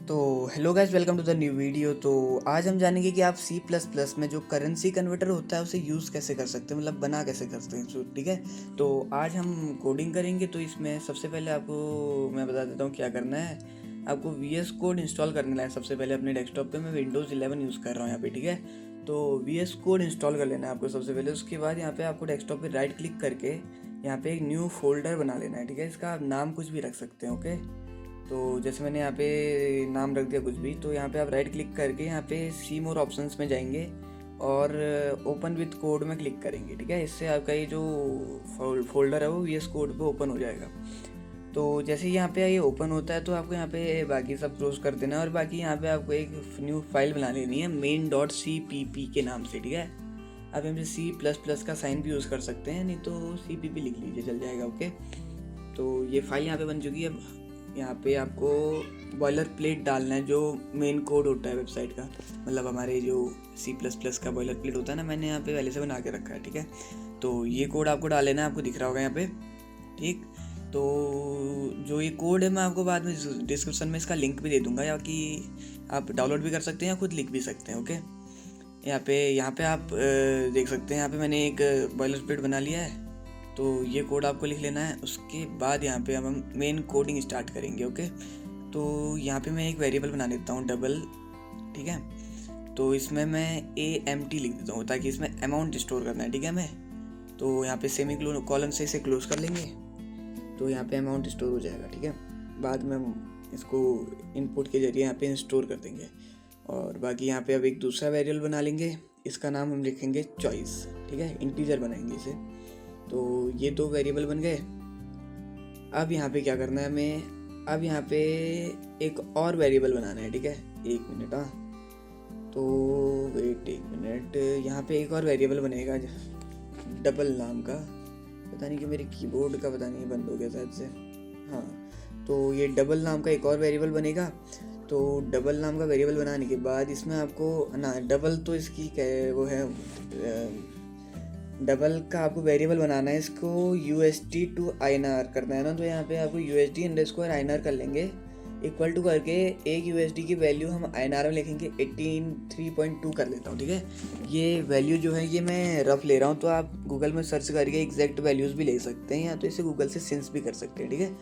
तो hello guys, welcome to the new video. तो आज हम जानेंगे कि आप सी प्लस प्लस में जो करेंसी कन्वर्टर होता है उसे यूज़ कैसे कर सकते हैं, मतलब बना कैसे कर सकते हैं। तो ठीक है, तो आज हम कोडिंग करेंगे। तो इसमें सबसे पहले आपको मैं बता देता हूँ क्या करना है। आपको VS कोड इंस्टॉल करना है सबसे पहले अपने डेस्कटॉप पे। मैं विंडोज़ 11 यूज़ कर रहा हूँ यहाँ पे, ठीक है। तो VS कोड इंस्टॉल कर लेना है आपको सबसे पहले। उसके बाद यहाँ पे आपको डेस्कटॉप पे राइट क्लिक करके यहाँ पे एक न्यू फोल्डर बना लेना है, ठीक है। इसका आप नाम कुछ भी रख सकते हैं, ओके। तो जैसे मैंने यहाँ पे नाम रख दिया कुछ भी। तो यहाँ पे आप राइट क्लिक करके यहाँ पे सी मोर ऑप्शंस में जाएंगे और ओपन विथ कोड में क्लिक करेंगे, ठीक है। इससे आपका ये जो फोल्डर है वो VS कोड पे ओपन हो जाएगा। तो जैसे ही यहाँ पे ये ओपन होता है तो आपको यहाँ पे बाकी सब क्लोज कर देना है और बाकी यहाँ पे आपको एक न्यू फाइल बना लेनी है main.cpp के नाम से, ठीक है। आप यहाँ पे C++ का साइन भी यूज़ कर सकते हैं, नहीं तो CPP लिख लीजिए, चल जाएगा, ओके। तो ये फाइल यहाँ पे बन चुकी है। अब यहाँ पे आपको बॉयलर प्लेट डालना है, जो मेन कोड होता है वेबसाइट का, मतलब हमारे जो C++ का बॉयलर प्लेट होता है ना, मैंने यहाँ पे पहले से बना के रखा है, ठीक है। तो ये कोड आपको डाल लेना है, आपको दिख रहा होगा यहाँ पे, ठीक। तो जो ये कोड है मैं आपको बाद में डिस्क्रिप्शन में इसका लिंक भी दे दूंगा, या कि आप डाउनलोड भी कर सकते हैं या खुद लिख भी सकते हैं, ओके। यहाँ पे आप देख सकते हैं, यहाँ पे मैंने एक बॉयलर प्लेट बना लिया है। तो ये कोड आपको लिख लेना है। उसके बाद यहाँ पे हम मेन कोडिंग स्टार्ट करेंगे, ओके। तो यहाँ पे मैं एक वेरिएबल बना देता हूँ डबल, ठीक है। तो इसमें मैं AMT लिख देता हूँ ताकि इसमें अमाउंट स्टोर करना है, ठीक है। मैं तो यहाँ पे सेमी कॉलन से इसे क्लोज कर लेंगे, तो यहाँ पे अमाउंट स्टोर हो जाएगा, ठीक है। बाद में हम इसको इनपुट के जरिए यहाँ पे स्टोर कर देंगे। और बाकी यहाँ पे अब एक दूसरा वेरिएबल बना लेंगे, इसका नाम हम लिखेंगे चॉइस, ठीक है। इंटीजर बनाएंगे इसे। तो ये दो वेरिएबल बन गए। अब यहाँ पे क्या करना है हमें, अब यहाँ पे एक और वेरिएबल बनाना है, ठीक है। एक मिनट, हाँ। तो वेट एक मिनट, यहाँ पे एक और वेरिएबल बनेगा डबल नाम का। पता नहीं कि मेरे कीबोर्ड का पता नहीं बंद हो गया शायद से, हाँ। तो ये डबल नाम का एक और वेरिएबल बनेगा। तो डबल नाम का वेरिएबल बनाने के बाद इसमें आपको ना डबल, तो इसकी वो है डबल का आपको वेरिएबल बनाना है, इसको USD टू INR करना है ना। तो यहाँ पे आपको USD_INR कर लेंगे, इक्वल टू करके एक USD की वैल्यू हम INR में लिखेंगे 83.2 कर लेता हूँ, ठीक है। ये वैल्यू जो है ये मैं रफ ले रहा हूँ, तो आप गूगल में सर्च करके एग्जैक्ट वैल्यूज़ भी ले सकते हैं, या तो इसे गूगल से सेंस भी कर सकते हैं, ठीक है।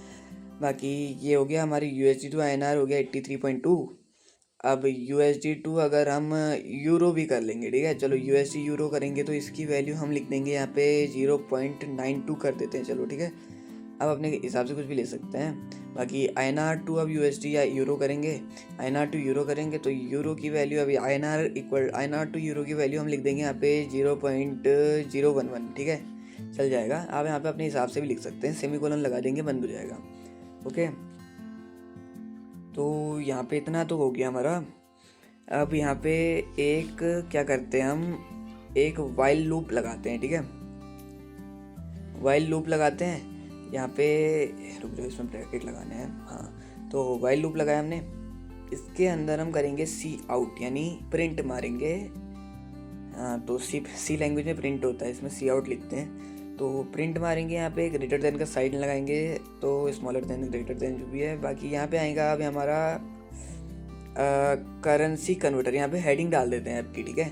बाकी ये हो गया हमारी USD टू INR हो गया 83.2। अब USD टू अगर हम यूरो भी कर लेंगे, ठीक है। चलो USD यूरो करेंगे तो इसकी वैल्यू हम लिख देंगे यहाँ पे 0.92 कर देते हैं, चलो, ठीक है। अब अपने हिसाब से कुछ भी ले सकते हैं। बाकी INR टू अब USD या यूरो करेंगे, INR टू यूरो करेंगे तो यूरो की वैल्यू अभी INR टू यूरो की वैल्यू हम लिख देंगे यहाँ पे 0.011, ठीक है, चल जाएगा। आप यहाँ पे अपने हिसाब से भी लिख सकते हैं, सेमीकोलन लगा देंगे, बंद हो जाएगा, ओके। तो यहाँ पे इतना तो हो गया हमारा। अब यहाँ पे एक क्या करते हैं, हम एक वाइल लूप लगाते हैं, ठीक है। वाइल लूप लगाते हैं यहाँ पे, रुक जाओ, इसमें ब्रैकेट लगाने हैं, हाँ। तो वाइल लूप लगाया हमने, इसके अंदर हम करेंगे सी आउट, यानी प्रिंट मारेंगे। हाँ, तो सी लैंग्वेज में प्रिंट होता है, इसमें सी आउट लिखते हैं। तो प्रिंट मारेंगे यहाँ पे, ग्रेटर देन का साइड लगाएंगे, तो स्मॉलर देन, ग्रेटर देन जो भी है। बाकी यहाँ पे आएगा अब हमारा करेंसी कन्वर्टर, यहाँ पे हेडिंग डाल देते हैं आपकी, ठीक है।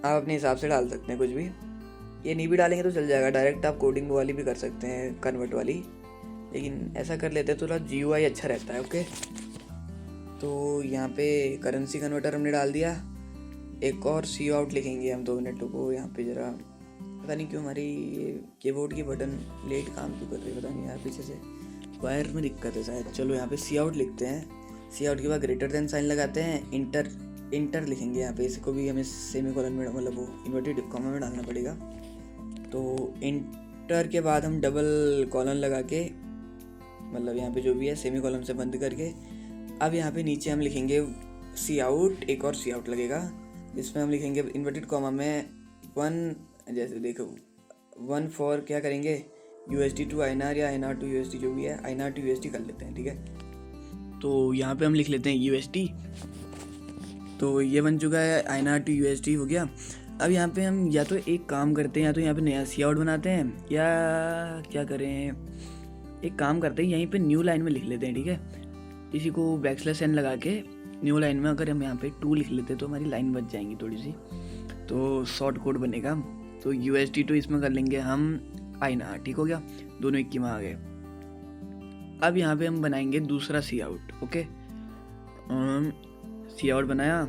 आप अपने हिसाब से डाल सकते हैं कुछ भी, ये नहीं भी डालेंगे तो चल जाएगा, डायरेक्ट आप कोडिंग वाली भी कर सकते हैं, कन्वर्ट वाली, लेकिन ऐसा कर लेते हैं थोड़ा GUI अच्छा रहता है, ओके। तो यहाँ पे करेंसी कन्वर्टर हमने डाल दिया। एक और सी आउट लिखेंगे हम, 2 मिनट को यहाँ पे जरा, पता नहीं क्यों हमारी ये कीबोर्ड की बटन लेट काम क्यों कर रही है, पता नहीं यार, पीछे से वायर में दिक्कत है शायद। चलो यहाँ पे सी आउट लिखते हैं। सी आउट के बाद ग्रेटर देन साइन लगाते हैं, इंटर लिखेंगे यहाँ पे, इसको भी हमें सेमीकोलन में, मतलब वो इन्वर्टेड कॉमा में डालना पड़ेगा। तो इंटर के बाद हम डबल कॉलन लगा के, मतलब यहाँ पे जो भी है सेमीकोलन से बंद करके, अब यहाँ पे नीचे हम लिखेंगे सी आउट, एक और सी आउट लगेगा, इसमें हम लिखेंगे इन्वर्टेड कॉमा में 1, जैसे देखो 1 फॉर क्या करेंगे, USD टू INR या INR टू USD जो भी है, INR टू USD कर लेते हैं, ठीक है। तो यहाँ पे हम लिख लेते हैं USD, तो ये बन चुका है, INR टू USD हो गया। अब यहाँ पे हम या तो एक काम करते हैं, या तो यहाँ पे नया सी आउट बनाते हैं, या क्या करें, एक काम करते हैं, यहीं पे न्यू लाइन में लिख लेते हैं, ठीक है। इसी को बैकस्लैश n लगा के न्यू लाइन में अगर हम यहाँ पे 2 लिख लेते तो हमारी लाइन बच जाएंगी थोड़ी सी, तो शॉर्ट कोड बनेगा। तो USD2 इसमें कर लेंगे हम INR, ठीक हो गया, दोनों एक की में आ गए। अब यहाँ पे हम बनाएंगे दूसरा सी आउट। ओके, सी आउट बनाया।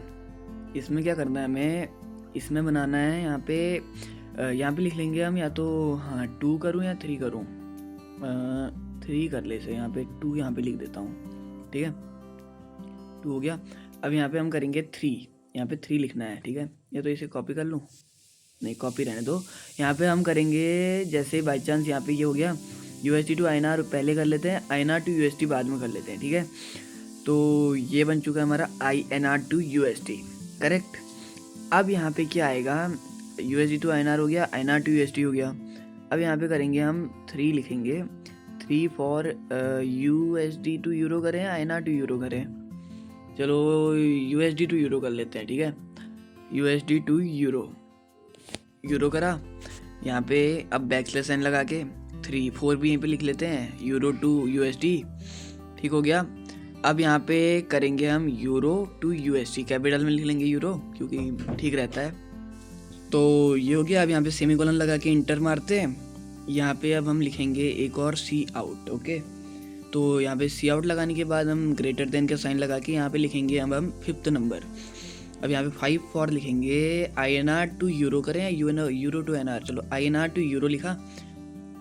इसमें क्या करना है हमें, इसमें बनाना है यहाँ पे लिख लेंगे हम, या तो हाँ 2 करूँ या 3 करूँ, 3 कर ले से, यहाँ पे 2 यहाँ पे लिख देता हूँ, ठीक है, 2 हो गया। अब यहाँ पे हम करेंगे 3, यहाँ पे 3 लिखना है, ठीक है, या तो इसे कॉपी कर लूँ, नहीं कॉपी रहने दो। यहाँ पे हम करेंगे जैसे बाई चांस यहाँ पे ये हो गया USD टू INR पहले कर लेते हैं, INR टू USD बाद में कर लेते हैं, ठीक है। तो ये बन चुका है हमारा INR टू USD, करेक्ट। अब यहाँ पे क्या आएगा, USD टू INR हो गया, INR टू USD हो गया। अब यहाँ पे करेंगे हम 3 लिखेंगे, 3 फॉर USD टू यूरो करें, INR टू यूरो करें, चलो USD टू यूरो कर लेते हैं, ठीक है, USD टू यूरो करा। यहाँ पे अब बैकस्लैश n लगा के 3 4 भी यहीं पे लिख लेते हैं, यूरो टू USD, ठीक हो गया। अब यहाँ पे करेंगे हम यूरो टू USD, कैपिटल में लिख लेंगे यूरो क्योंकि ठीक रहता है। तो ये हो गया। अब यहाँ पे सेमीकोलन लगा के इंटर मारते हैं। यहाँ पे अब हम लिखेंगे एक और सी आउट। ओके, तो यहाँ पे सी आउट लगाने के बाद हम ग्रेटर देन का साइन लगा के यहाँ पे लिखेंगे अब हम 5th नंबर। अब यहाँ पे 5 फॉर लिखेंगे INR टू यूरो करें या यूरो टू NR, चलो INR टू यूरो लिखा,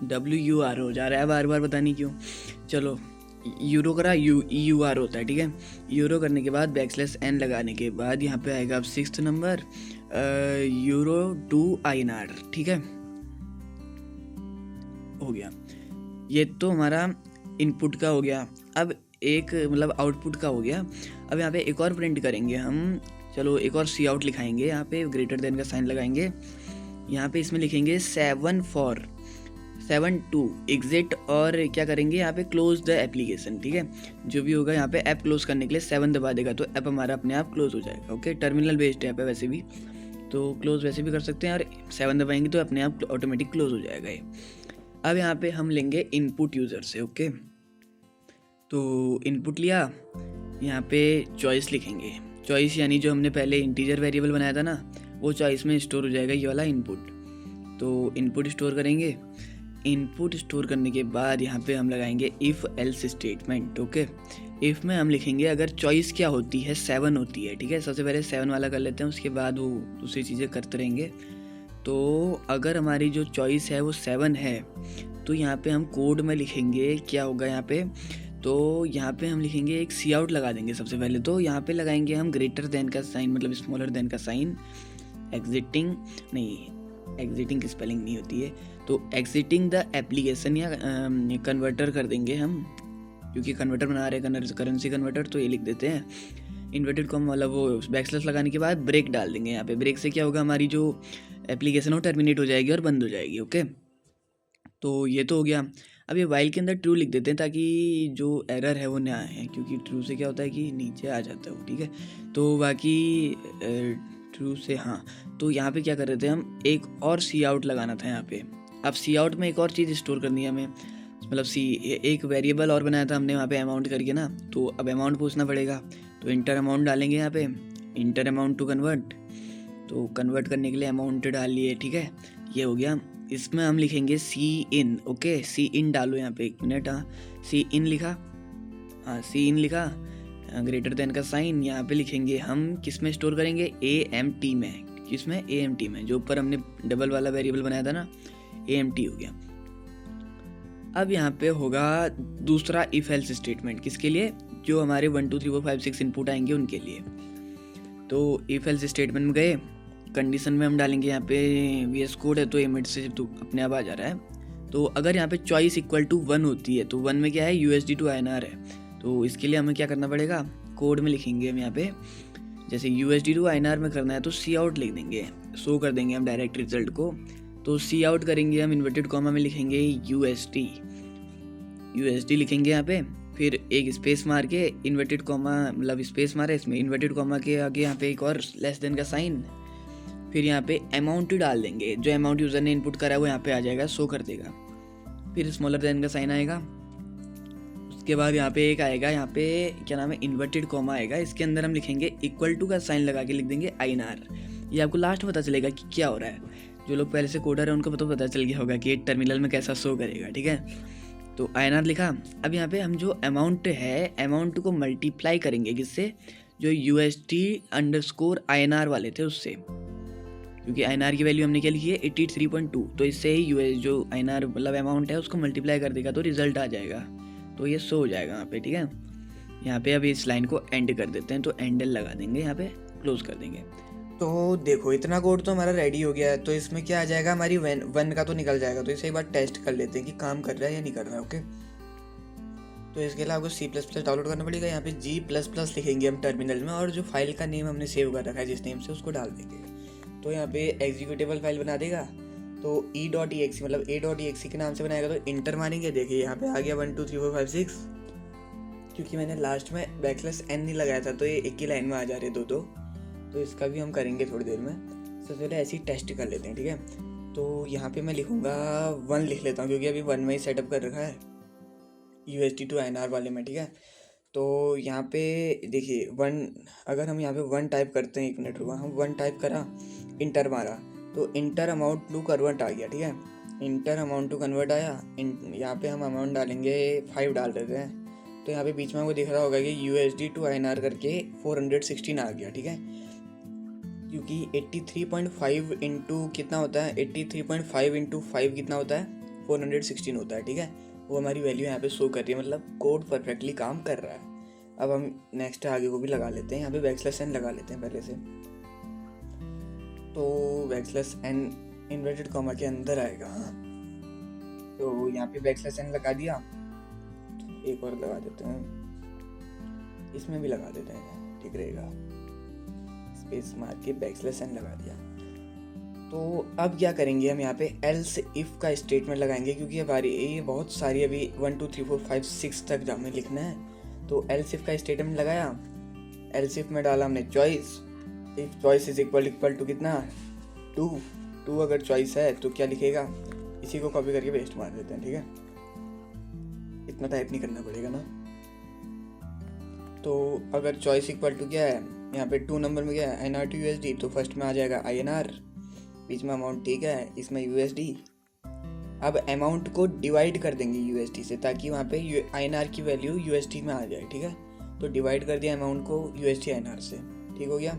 WUR हो जा रहा है बार बार, पता नहीं क्यों। चलो यूरो करा, EUR होता है, ठीक है। यूरो करने के बाद बैकस्लैश n लगाने के बाद यहाँ पे आएगा अब 6th number, euro to INR, ठीक है, हो गया। ये तो हमारा इनपुट का हो गया। अब एक मतलब आउटपुट का हो गया। अब यहाँ पे एक और प्रिंट करेंगे हम, चलो एक और सी आउट लिखाएंगे। यहाँ पे ग्रेटर देन का साइन लगाएंगे, यहाँ पे इसमें लिखेंगे 7 फॉर 7 टू एग्जिट, और क्या करेंगे यहाँ पे क्लोज द एप्लीकेशन, ठीक है। जो भी होगा यहाँ पे ऐप क्लोज करने के लिए 7 दबा देगा तो ऐप हमारा अपने आप क्लोज हो जाएगा। ओके, टर्मिनल बेस्ड ऐप है वैसे भी, तो क्लोज वैसे भी कर सकते हैं, और 7 दबाएंगे तो अपने आप ऑटोमेटिक क्लोज हो जाएगा ये। अब यहाँ पे हम लेंगे इनपुट यूज़र से। ओके, तो इनपुट लिया, यहाँ पे चॉइस लिखेंगे। चॉइस यानी जो हमने पहले इंटीजर वेरिएबल बनाया था ना, वो चॉइस में स्टोर हो जाएगा ये वाला इनपुट। तो इनपुट स्टोर करेंगे। इनपुट स्टोर करने के बाद यहाँ पे हम लगाएंगे if else statement. Okay, if में हम लिखेंगे अगर चॉइस क्या होती है, 7 होती है, ठीक है। सबसे पहले 7 वाला कर लेते हैं, उसके बाद वो दूसरी चीज़ें करते रहेंगे। तो अगर हमारी जो चॉइस है वो 7 है, तो यहाँ पे हम कोड में लिखेंगे क्या होगा यहाँ पे, तो यहाँ पे हम लिखेंगे एक सी आउट लगा देंगे। सबसे पहले तो यहाँ पे लगाएंगे हम ग्रेटर देन का साइन, मतलब स्मॉलर देन का साइन, एग्जिटिंग की स्पेलिंग नहीं होती है, तो एग्जिटिंग द एप्लीकेशन या कन्वर्टर कर देंगे हम, क्योंकि कन्वर्टर बना रहे हैं, करेंसी कन्वर्टर, तो ये लिख देते हैं इन्वर्टेड कॉम वाला। वो बैकस्लैश लगाने के बाद ब्रेक डाल देंगे यहाँ पे। ब्रेक से क्या होगा, हमारी जो एप्लीकेशन हो टर्मिनेट हो जाएगी और बंद हो जाएगी। ओके, तो ये तो हो गया। अब ये वाइल के अंदर ट्रू लिख देते हैं ताकि जो एरर है वो ना आए, क्योंकि ट्रू से क्या होता है कि नीचे आ जाता है वो, ठीक है। तो बाकी ट्रू से हाँ, तो यहाँ पे क्या कर रहे थे हम, एक और सी आउट लगाना था यहाँ पे। अब सी आउट में एक और चीज़ स्टोर करनी है हमें, मतलब एक वेरिएबल और बनाया था हमने वहाँ पे अमाउंट करके ना, तो अब अमाउंट पूछना पड़ेगा। तो इंटर अमाउंट डालेंगे यहाँ पे, इंटर अमाउंट टू कन्वर्ट, तो कन्वर्ट करने के लिए अमाउंट डालिए, ठीक है, ये हो गया। इसमें हम लिखेंगे सी इन। ओके, सी इन डालो यहाँ पे, 1 मिनट, हाँ सी इन लिखा, हाँ सी इन लिखा, ग्रेटर देन का साइन। यहाँ पे लिखेंगे हम किस में स्टोर करेंगे, AMT में। किसमें, AMT में, जो ऊपर हमने डबल वाला वेरिएबल बनाया था ना, AMT हो गया। अब यहाँ पे होगा दूसरा इफ एल्स स्टेटमेंट, किसके लिए, जो हमारे 1 2 3 4 5 6 इनपुट आएंगे उनके लिए। तो इफ एल्स स्टेटमेंट में गए, कंडीशन में हम डालेंगे यहाँ पे VS कोड है तो एमिट से तो अपने आप आ जा रहा है। तो अगर यहाँ पे चॉइस इक्वल टू 1 होती है, तो 1 में क्या है, USD टू INR है। तो इसके लिए हमें क्या करना पड़ेगा, कोड में लिखेंगे हम यहाँ पे, जैसे USD टू INR में करना है तो सी आउट लिख देंगे, शो कर देंगे हम डायरेक्ट रिजल्ट को। तो सी आउट करेंगे हम, इन्वर्टेड कॉमा में लिखेंगे USD लिखेंगे यहाँ पे, फिर एक स्पेस मार के इन्वर्टेड कॉमा, मतलब स्पेस मारे इसमें, इन्वर्टेड कॉमा के आगे यहाँ पे एक और लेस देन का साइन, फिर यहाँ पे अमाउंट डाल देंगे। जो अमाउंट यूज़र ने इनपुट करा है वो यहाँ पे आ जाएगा, शो कर देगा। फिर स्मॉलर देन का साइन आएगा, इसके बाद यहाँ पे एक आएगा, यहाँ पे क्या नाम है, इन्वर्टेड कॉमा आएगा, इसके अंदर हम लिखेंगे इक्वल टू का साइन लगा के लिख देंगे INR। ये आपको लास्ट में पता चलेगा कि क्या हो रहा है। जो लोग पहले से कोडर है उनको पता चल गया होगा कि टर्मिनल में कैसा शो करेगा, ठीक है। तो INR लिखा। अब यहाँ पे हम जो अमाउंट है, अमाउंट को मल्टीप्लाई करेंगे किससे, जो USD_INR वाले थे उससे, क्योंकि INR की वैल्यू हमने क्या लिखी है 83.2, तो इससे ही US जो INR मतलब अमाउंट है उसको मल्टीप्लाई कर देगा तो रिजल्ट आ जाएगा, तो ये शो हो जाएगा यहाँ पे, ठीक है। यहाँ पे अब इस लाइन को एंड कर देते हैं, तो एंडल लगा देंगे, यहाँ पे क्लोज कर देंगे। तो देखो इतना कोड तो हमारा रेडी हो गया है। तो इसमें क्या आ जाएगा, हमारी वन का तो निकल जाएगा। तो इसे एक बार टेस्ट कर लेते हैं कि काम कर रहा है या नहीं कर रहा है। ओके, तो इसके लिए आपको C++ डाउनलोड करना पड़ेगा। यहाँ पे G++ लिखेंगे हम टर्मिनल में, और जो फाइल का नेम हमने सेव कर रखा है जिस नेम से, उसको डाल देंगे। तो यहाँ पे एग्जीक्यूटेबल फाइल बना देगा, तो E.exe मतलब A.exe के नाम से बनाएगा। तो इंटर मारेंगे, देखिए यहाँ पे आ गया 1 2 3 4 5 6। क्योंकि मैंने लास्ट में \n नहीं लगाया था तो ये एक ही लाइन में आ जा रहे दो। तो इसका भी हम करेंगे थोड़ी देर में। सबसे पहले ऐसे ही टेस्ट कर लेते हैं, ठीक है। तो यहाँ पे मैं लिखूँगा 1 लिख लेता हूँ, क्योंकि अभी 1 में ही सेटअप कर रखा है USD to INR वाले में, ठीक है। तो यहाँ पे देखिए 1, अगर हम यहाँ पे 1 टाइप करते हैं, 1 मिनट रुका, हम 1 टाइप करा, इंटर मारा, तो इंटर अमाउंट टू कन्वर्ट आ गया, ठीक है। इंटर अमाउंट टू कन्वर्ट आया। यहाँ पे हम अमाउंट डालेंगे 5 डाल देते हैं। तो यहाँ पे बीच में आपको दिख रहा होगा कि USD to INR करके 416 आ गया, ठीक है। क्योंकि 83.5 इंटू कितना होता है, 83.5 इंटू 5 कितना होता है, 416 होता है, ठीक है। वो हमारी वैल्यू यहाँ पे शो कर रही है, मतलब कोड परफेक्टली काम कर रहा है। अब हम नेक्स्ट आगे को भी लगा लेते हैं, यहाँ पे \n लगा लेते हैं पहले से। तो \n इन्वर्टेड कॉमा के अंदर आएगा। तो यहाँ पे \n लगा दिया, एक और लगा देते हैं, इसमें भी लगा देते हैं, ठीक रहेगा। स्पेस मार के \n लगा दिया। तो अब क्या करेंगे, हम यहाँ पे एल्स इफ का स्टेटमेंट लगाएंगे, क्योंकि हमारी ये बहुत सारी अभी 1 2 3 4 5 6 तक हमें लिखना है। तो एल्स इफ का स्टेटमेंट लगाया। एल्स इफ में डाला हमने choice, if choice is equal to कितना, 2 अगर चॉइस है तो क्या लिखेगा, इसी को कॉपी करके पेस्ट मार देते हैं, ठीक है। इतना टाइप नहीं करना पड़ेगा ना। तो अगर चॉइस इक्वल टू क्या है, यहाँ पे 2 नंबर में क्या है, INR to USD, तो फर्स्ट में आ जाएगा INR, बीच में अमाउंट, ठीक है, इसमें USD। अब अमाउंट को डिवाइड कर देंगे USD से, ताकि वहाँ पे INR की वैल्यू USD में आ जाए, ठीक है। तो डिवाइड कर दिया अमाउंट को USD INR से, ठीक हो गया।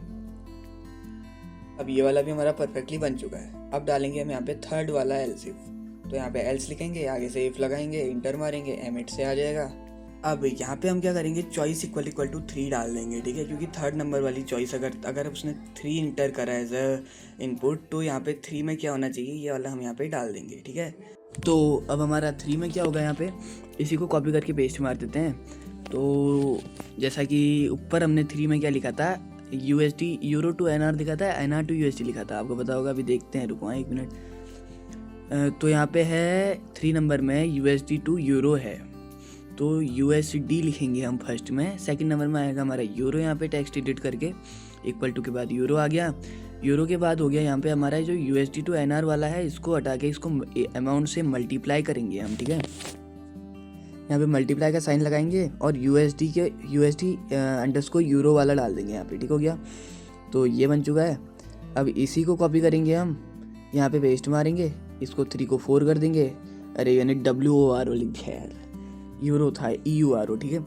अब ये वाला भी हमारा परफेक्टली बन चुका है। अब डालेंगे हम यहाँ पे थर्ड वाला एल्स इफ। तो यहाँ पे एल्स लिखेंगे, आगे से इफ लगाएंगे, इंटर मारेंगे, M8 से आ जाएगा। अब यहाँ पे हम क्या करेंगे, चॉइस इक्वल टू 3 डाल देंगे, ठीक है। क्योंकि थर्ड नंबर वाली चॉइस अगर उसने 3 इंटर करा एज अ इनपुट, तो यहाँ पे 3 में क्या होना चाहिए, ये वाला हम यहाँ पे डाल देंगे, ठीक है। तो अब हमारा 3 में क्या होगा, यहाँ पे इसी को कॉपी करके पेस्ट मार देते हैं। तो जैसा कि ऊपर हमने 3 में क्या लिखा था, USD यूरो टू INR लिखा था, INR to USD लिखा था, आपको पता होगा। अभी देखते हैं, रुको 1 मिनट। तो यहाँ पे है 3 नंबर में USD to यूरो है, तो USD लिखेंगे हम फर्स्ट में। सेकंड नंबर में आएगा हमारा यूरो, यहाँ पे टेक्स्ट एडिट करके इक्वल टू के बाद यूरो आ गया। यूरो के बाद हो गया यहाँ पे हमारा जो USD to INR वाला है, इसको हटा के इसको अमाउंट से मल्टीप्लाई करेंगे हम, ठीक है। यहाँ पे मल्टीप्लाई का साइन लगाएंगे और USD अंडरस्कोर यूरो वाला डाल देंगे यहाँ पे, ठीक हो गया। तो ये बन चुका है। अब इसी को कॉपी करेंगे हम, यहाँ पे पेस्ट मारेंगे, इसको 3 को 4 कर देंगे। अरे यानी WORO लिख दिया यार, यूरो था EURO, ठीक है।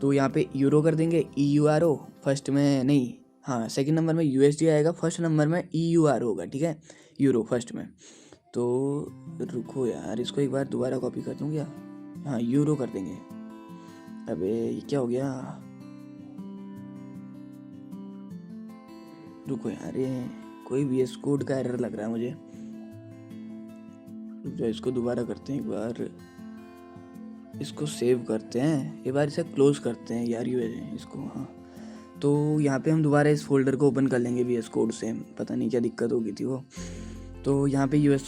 तो यहाँ पे यूरो कर देंगे, EURO फर्स्ट में नहीं, हाँ सेकंड नंबर में USD आएगा, फर्स्ट नंबर में EURO होगा, ठीक है, यूरो फर्स्ट में। तो रुको यार, इसको एक बार दोबारा कॉपी कर दूँ क्या, हाँ यूरो कर देंगे। अबे ये क्या हो गया, रुको यार, ये कोई VS कोड का एरर लग रहा है मुझे। जो इसको दोबारा करते हैं एक बार, इसको सेव करते हैं, एक बार इसे क्लोज करते हैं यार इसको, हाँ। तो यहाँ पे हम दोबारा इस फोल्डर को ओपन कर लेंगे VS कोड से, पता नहीं क्या दिक्कत होगी थी वो। तो यहाँ पे VS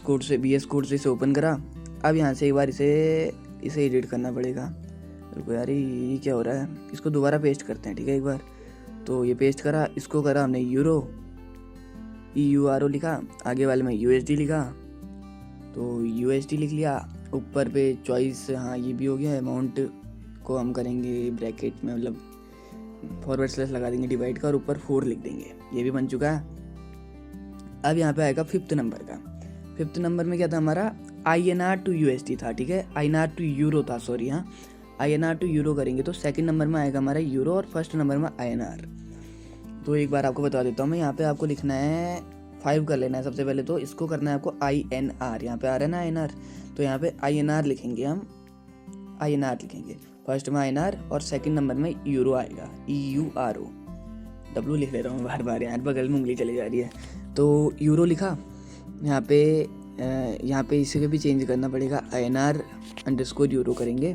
कोड से इसे ओपन करा। अब यहाँ से एक बार इसे एडिट करना पड़ेगा। रुको यार, ये क्या हो रहा है, इसको दोबारा पेस्ट करते हैं, ठीक है एक बार। तो ये पेस्ट करा, इसको करा हमने यूरो, EURO लिखा, आगे वाले में USD लिखा, तो USD लिख लिया। ऊपर पे चॉइस, हाँ ये भी हो गया, अमाउंट को हम करेंगे ब्रैकेट में, मतलब फॉरवर्ड स्लैश लगा देंगे डिवाइड का और ऊपर 4 लिख देंगे। ये भी बन चुका है। अब यहाँ पे आएगा 5th नंबर का। 5th नंबर में क्या था हमारा, INR टू USD था, ठीक है, INR टू यूरो था, सॉरी, हाँ INR टू यूरो करेंगे तो 2nd नंबर में आएगा हमारा यूरो और 1st नंबर में INR। तो एक बार आपको बता देता हूँ मैं, यहाँ पे आपको लिखना है 5 कर लेना है सबसे पहले, तो इसको करना है आपको INR, यहाँ पे आ रहा है ना INR, तो यहाँ पे INR लिखेंगे हम, INR लिखेंगे, फर्स्ट में INR और 2nd नंबर में यूरो आएगा, EURO, W लिख ले रहा हूँ बार बार, यार बगल में उंगली चली जा रही है। तो यूरो लिखा, यहाँ पे इसे भी चेंज करना पड़ेगा, INR_यूरो करेंगे,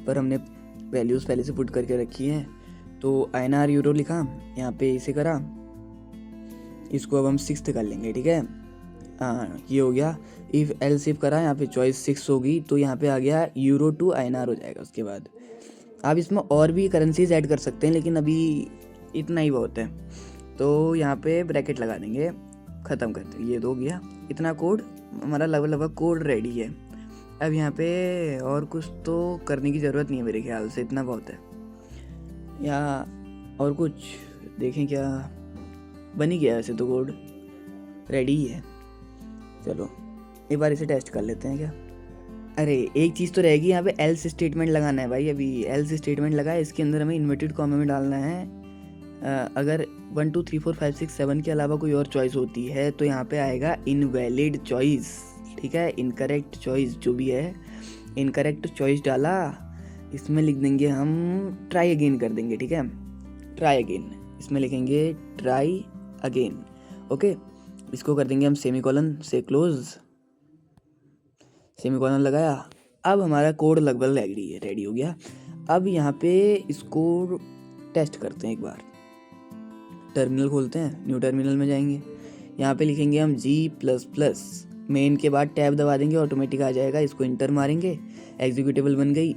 पर हमने वैल्यूज़ पहले से पुट करके रखी हैं, तो INR यूरो लिखा, यहाँ पे इसे करा, इसको अब हम 6th कर लेंगे, ठीक है, हाँ ये हो गया। इफ़ एल सिफ करा, यहाँ पे चॉइस 6 होगी, तो यहाँ पे आ गया यूरो टू INR हो जाएगा। उसके बाद आप इसमें और भी करेंसीज ऐड कर सकते हैं, लेकिन अभी इतना ही बहुत है, तो यहाँ पे ब्रैकेट लगा देंगे, ख़त्म करते हैं। ये तो हो गया, इतना कोड हमारा लगभग कोड रेडी है। अब यहाँ पे और कुछ तो करने की ज़रूरत नहीं है मेरे ख्याल से, इतना बहुत है। या और कुछ देखें, क्या बन ही गया, वैसे तो कोड रेडी ही है। चलो एक बार इसे टेस्ट कर लेते हैं क्या। अरे एक चीज़ तो रहेगी, यहाँ पे एल्स स्टेटमेंट लगाना है भाई। अभी एल्स स्टेटमेंट लगा है, इसके अंदर हमें इन्वर्टेड कॉमा में डालना है, अगर 1 2 3 4 5 6 7 के अलावा कोई और चॉइस होती है तो यहाँ पे आएगा इनवैलिड चॉइस, ठीक है, इनकरेक्ट चॉइस जो भी है, इनकरेक्ट चॉइस डाला, इसमें लिख देंगे हम ट्राई अगेन कर देंगे, ठीक है, ट्राई अगेन, इसमें लिखेंगे ट्राई अगेन, ओके। इसको कर देंगे हम सेमीकोलन से क्लोज, सेमीकोलन लगाया। अब हमारा कोड लगभग रेडी हो गया। अब यहाँ पे इसको टेस्ट करते हैं एक बार, टर्मिनल खोलते हैं, न्यू टर्मिनल में जाएंगे, यहाँ पे लिखेंगे हम G++, मेन के बाद टैब दबा देंगे, ऑटोमेटिक आ जाएगा, इसको इंटर मारेंगे, एग्जीक्यूटेबल बन गई,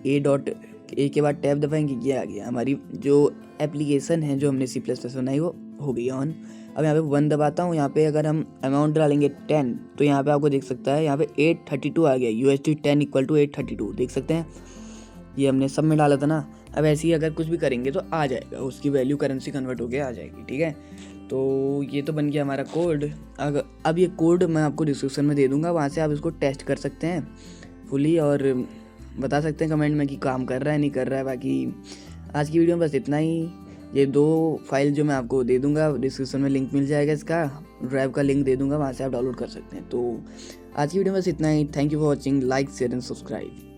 A के बाद टैब दबाएंगे, ये आ गया, हमारी जो एप्लीकेशन है जो हमने C++ बनाई वो हो गई ऑन। अब यहाँ पे 1 दबाता हूँ, यहाँ पे अगर हम अमाउंट डालेंगे 10, तो यहाँ पे आपको देख सकता है, यहाँ पे 832 आ गया, USD 10 = 832, देख सकते हैं, ये हमने सब में डाला था ना। अब ऐसे ही अगर कुछ भी करेंगे तो आ जाएगा, उसकी वैल्यू करेंसी कन्वर्ट होके आ जाएगी, ठीक है। तो ये तो बन गया हमारा कोड। अब ये कोड मैं आपको डिस्क्रिप्शन में दे दूँगा, वहाँ से आप इसको टेस्ट कर सकते हैं फुली और बता सकते हैं कमेंट में कि काम कर रहा है नहीं कर रहा है। बाकी आज की वीडियो में बस इतना ही। ये 2 फाइल जो मैं आपको दे दूंगा, डिस्क्रिप्शन में लिंक मिल जाएगा, इसका ड्राइव का लिंक दे दूंगा, वहाँ से आप डाउनलोड कर सकते हैं। तो आज की वीडियो में बस इतना ही। Thank you for watching, like share and subscribe.